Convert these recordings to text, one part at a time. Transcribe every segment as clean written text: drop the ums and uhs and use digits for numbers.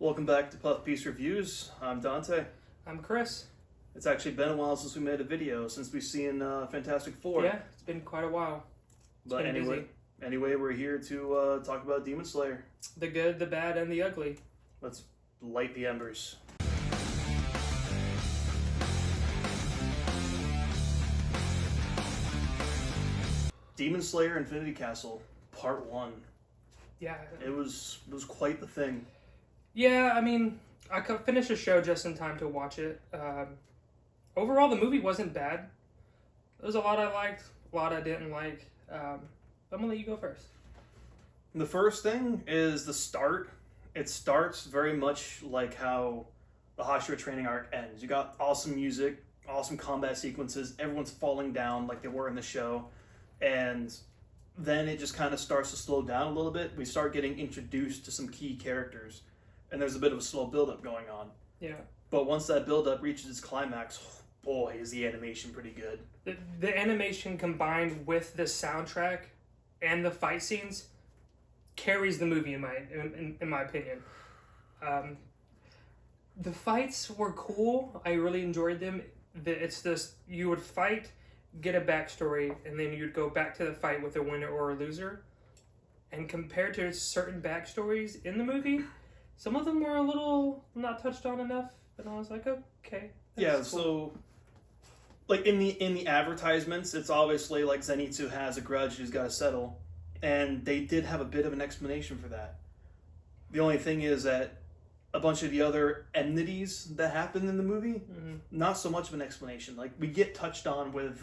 Welcome back to Puff Piece Reviews. I'm Dante. I'm Chris. It's actually been a while since we made a video, since we've seen Fantastic Four. Yeah, it's been quite a while. But anyway, we're here to talk about Demon Slayer. The good, the bad, and the ugly. Let's light the embers. Demon Slayer Infiniti Castle, Part 1. Yeah. It was quite the thing. Yeah, I mean, I could finish the show just in time to watch it. Overall, the movie wasn't bad. There was a lot I liked, a lot I didn't like. I'm going to let you go first. The first thing is the start. It starts very much like how the Hashira training arc ends. You got awesome music, awesome combat sequences, everyone's falling down like they were in the show, and then it just kind of starts to slow down a little bit. We start getting introduced to some key characters, and there's a bit of a slow build-up going on. Yeah. But once that build-up reaches its climax, boy, is the animation pretty good. The animation combined with the soundtrack and the fight scenes carries the movie in my opinion. The fights were cool. I really enjoyed them. It's this, you would fight, get a backstory, and then you'd go back to the fight with a winner or a loser. And compared to certain backstories in the movie, some of them were a little not touched on enough. And I was like, okay. Yeah, cool. so like in the advertisements, it's obviously like Zenitsu has a grudge he's got to settle. And they did have a bit of an explanation for that. The only thing is that a bunch of the other enmities that happen in the movie, not so much of an explanation. Like, we get touched on with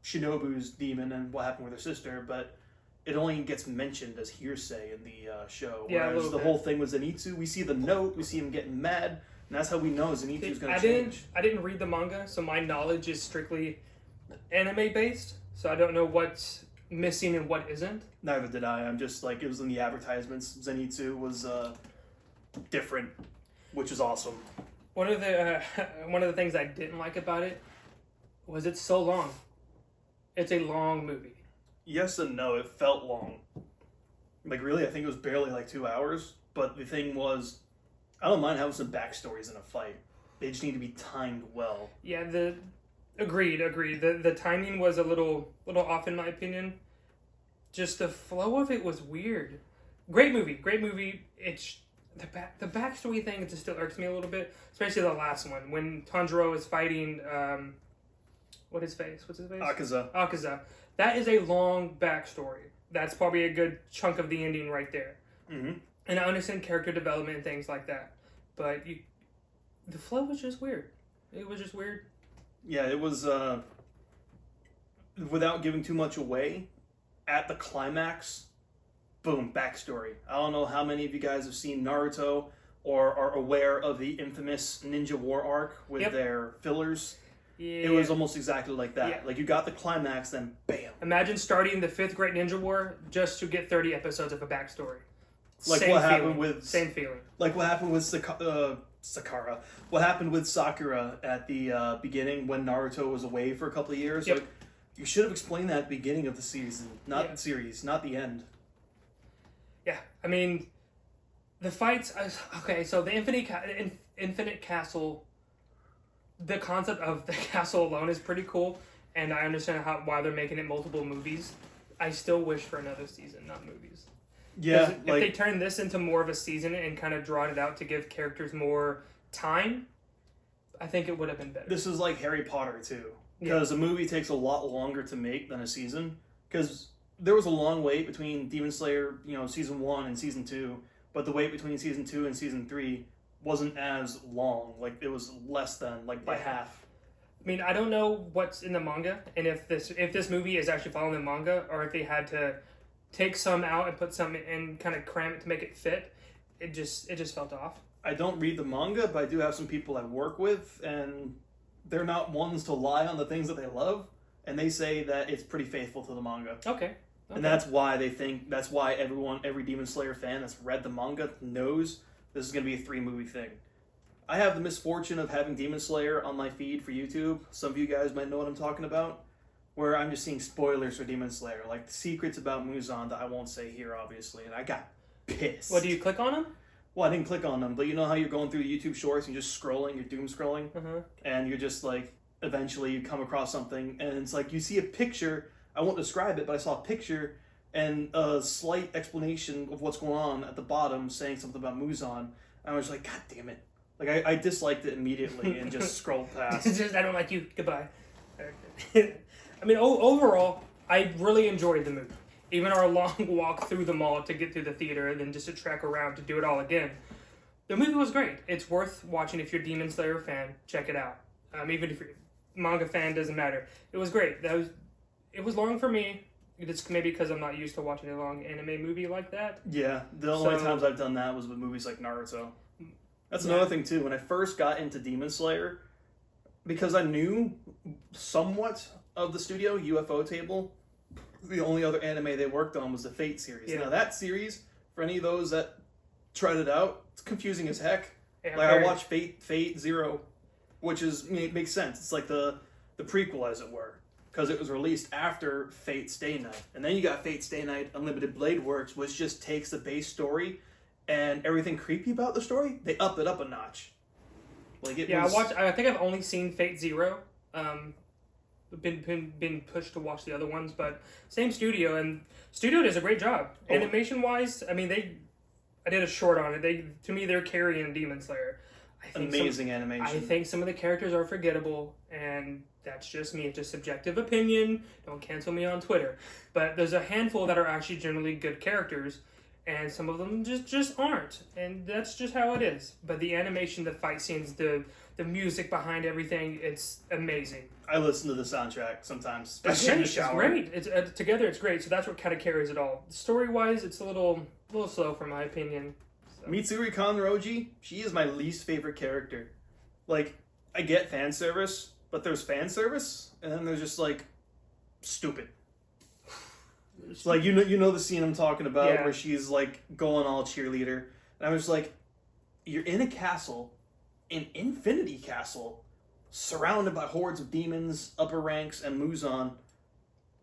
Shinobu's demon and what happened with her sister, but it only gets mentioned as hearsay in the show. Yeah, whereas the whole thing with Zenitsu, we see the note, we see him getting mad, and that's how we know Zenitsu's going to change. I didn't read the manga, so my knowledge is strictly anime-based, so I don't know what's missing and what isn't. Neither did I. I'm just like, it was in the advertisements. Zenitsu was different, which is awesome. One of the things I didn't like about it was it's so long. It's a long movie. Yes and no. It felt long. Like, really, I think it was barely like 2 hours. But the thing was, I don't mind having some backstories in a fight. They just need to be timed well. Yeah, Agreed. The timing was a little off in my opinion. Just the flow of it was weird. Great movie. It's the backstory thing. It just still irks me a little bit, especially the last one when Tanjiro is fighting. What's his face? Akaza. That is a long backstory. That's probably a good chunk of the ending right there. Mm-hmm. And I understand character development and things like that, but the flow was just weird. It was just weird. Yeah, it was, without giving too much away, at the climax, boom, backstory. I don't know how many of you guys have seen Naruto or are aware of the infamous Ninja War arc with their fillers. Yeah. It was almost exactly like that. Yeah. Like, you got the climax, then bam. Imagine starting the 5th Great Ninja War just to get 30 episodes of a backstory. Like Same feeling. Like what happened with Sakura. What happened with Sakura at the beginning when Naruto was away for a couple of years? Yep. Like, you should have explained that at the beginning of the season, not the series, not the end. Yeah, I mean, the fights. Okay, so the Infinite Castle. The concept of the castle alone is pretty cool, and I understand why they're making it multiple movies. I still wish for another season, not movies. Yeah, if they turn this into more of a season and kind of draw it out to give characters more time, I think it would have been better. This is like Harry Potter too, because a movie takes a lot longer to make than a season. Because there was a long wait between Demon Slayer, season 1 and season 2, but the wait between season 2 and season 3 wasn't as long. Like, it was less than by half. I mean, I don't know what's in the manga, and if this movie is actually following the manga, or if they had to take some out and put some in, kind of cram it to make it fit. It just felt off. I don't read the manga, but I do have some people I work with, and they're not ones to lie on the things that they love, and they say that it's pretty faithful to the manga. Okay. And that's why every Demon Slayer fan that's read the manga knows this is going to be a 3-movie thing. I have the misfortune of having Demon Slayer on my feed for YouTube. Some of you guys might know what I'm talking about. Where I'm just seeing spoilers for Demon Slayer, like secrets about Muzan that I won't say here, obviously, and I got pissed. What, do you click on them? Well, I didn't click on them, but you know how you're going through YouTube Shorts and you're just scrolling, you're doom scrolling, and you're just like, eventually you come across something, and it's like you see a picture. I won't describe it, but I saw a picture and a slight explanation of what's going on at the bottom, saying something about Muzan. And I was like, God damn it! Like I disliked it immediately and just scrolled past. It's just, I don't like you. Goodbye. I mean, overall, I really enjoyed the movie. Even our long walk through the mall to get through the theater and then just to trek around to do it all again. The movie was great. It's worth watching if you're a Demon Slayer fan. Check it out. Even if you're a manga fan, doesn't matter. It was great. It was long for me. It's maybe because I'm not used to watching a long anime movie like that. Yeah, the only times I've done that was with movies like Naruto. That's another thing too. When I first got into Demon Slayer, because I knew somewhat of the studio, UFO Table, the only other anime they worked on was the Fate series. Yeah. Now that series, for any of those that tried it out, it's confusing as heck. Yeah, like I watched Fate Zero, which makes sense. It's like the prequel, as it were, because it was released after Fate Stay Night, and then you got Fate Stay Night Unlimited Blade Works, which just takes the base story and everything creepy about the story. They up it up a notch. Like it. Yeah, I think I've only seen Fate Zero. Been pushed to watch the other ones, but same studio, and studio does a great job. Animation wise, I mean I did a short on it. To me they're carrying Demon Slayer. Amazing animation. I think some of the characters are forgettable, and that's just me. It's a subjective opinion. Don't cancel me on Twitter. But there's a handful that are actually generally good characters, and some of them just aren't. And that's just how it is. But the animation, the fight scenes, the music behind everything, it's amazing. I listen to the soundtrack sometimes, especially in the shower. It's great. Together it's great, so that's what kind of carries it all. Story-wise, it's a little slow for my opinion. So. Mitsuri Kanroji, she is my least favorite character. Like, I get fan service, but there's fan service, and then there's just, like, stupid. Like, you know the scene I'm talking about, where she's, like, going all cheerleader. And I was like, you're in a castle, in Infiniti Castle, surrounded by hordes of demons, upper ranks, and Muzan,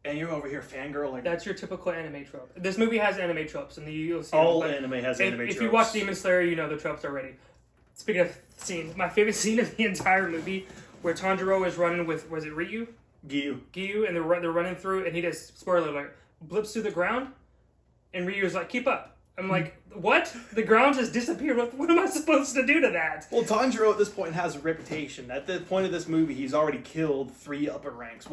and you're over here fangirl like... That's your typical anime trope. This movie has anime tropes, and you'll see all anime has anime tropes. If you watch Demon Slayer, you know the tropes already. Speaking of scenes, my favorite scene of the entire movie, where Tanjiro is running with, was it Ryu? Giyu, and they're running through, and he just, spoiler alert, blips through the ground, and Ryu's like, keep up. I'm like, what? The ground just disappeared. What am I supposed to do to that? Well, Tanjiro at this point has a reputation. At the point of this movie, he's already killed 4 upper ranks.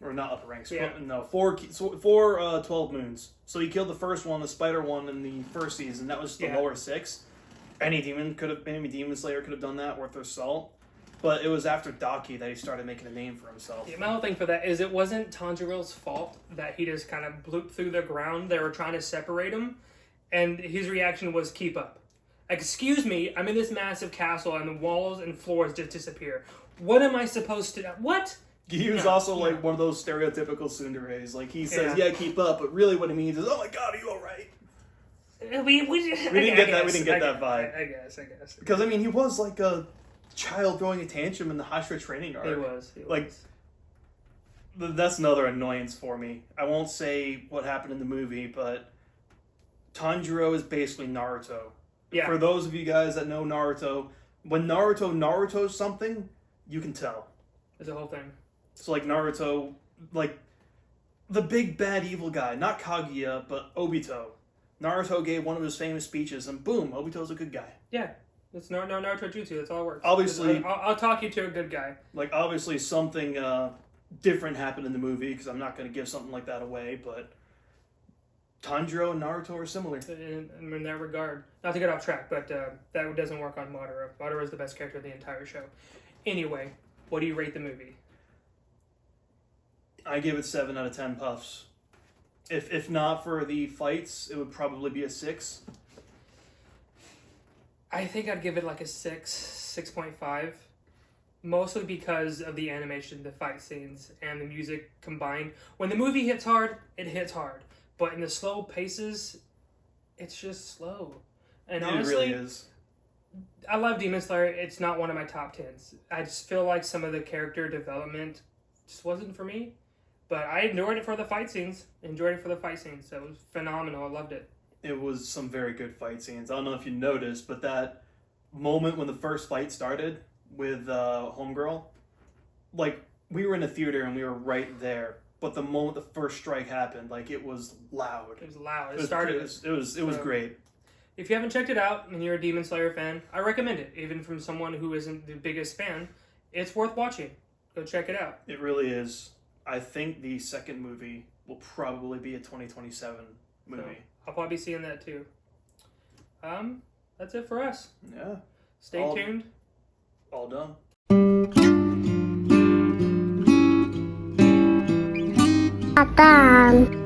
Or not upper ranks. Yeah. No, 4 12 moons. So he killed the first one, the spider one, in the first season. That was the lower 6. Any Demon Slayer could have done that worth their salt. But it was after Daki that he started making a name for himself. Yeah, my whole thing for that is it wasn't Tanjiro's fault that he just kind of blooped through the ground. They were trying to separate him, and his reaction was, keep up. Excuse me, I'm in this massive castle, and the walls and floors just disappear. What am I supposed to do? What? He was also like one of those stereotypical tsunderes. Like, he says, yeah, keep up, but really what he means is, oh my god, are you alright? We didn't get that vibe. I guess. Because, I mean, he was like a child throwing a tantrum in the Hashira training arc. He was. That's another annoyance for me. I won't say what happened in the movie, but Tanjiro is basically Naruto. Yeah. For those of you guys that know Naruto, when Naruto's something, you can tell. It's a whole thing. So, like, Naruto, like, the big bad evil guy, not Kaguya, but Obito. Naruto gave one of his famous speeches, and boom, Obito's a good guy. Yeah. It's Naruto Jutsu, that's all it works. Obviously... I'll talk you to a good guy. Like, obviously something different happened in the movie, because I'm not going to give something like that away, but Tanjiro and Naruto are similar. In that regard. Not to get off track, but that doesn't work on Madara. Madara is the best character of the entire show. Anyway, what do you rate the movie? I give it 7 out of 10 puffs. If not for the fights, it would probably be a 6. I think I'd give it like a 6.5. Mostly because of the animation, the fight scenes, and the music combined. When the movie hits hard, it hits hard. But in the slow paces, it's just slow. And honestly, it really is. I love Demon Slayer. It's not one of my top 10s. I just feel like some of the character development just wasn't for me. But I enjoyed it for the fight scenes. So it was phenomenal. I loved it. It was some very good fight scenes. I don't know if you noticed, but that moment when the first fight started with Homegirl, like, we were in a theater and we were right there. But the moment the first strike happened, like, it was loud. It was loud. It was great. If you haven't checked it out and you're a Demon Slayer fan, I recommend it. Even from someone who isn't the biggest fan, it's worth watching. Go check it out. It really is. I think the second movie will probably be a 2027 movie. So, I'll probably be seeing that too. That's it for us. Yeah. Stay tuned. All done. Akan.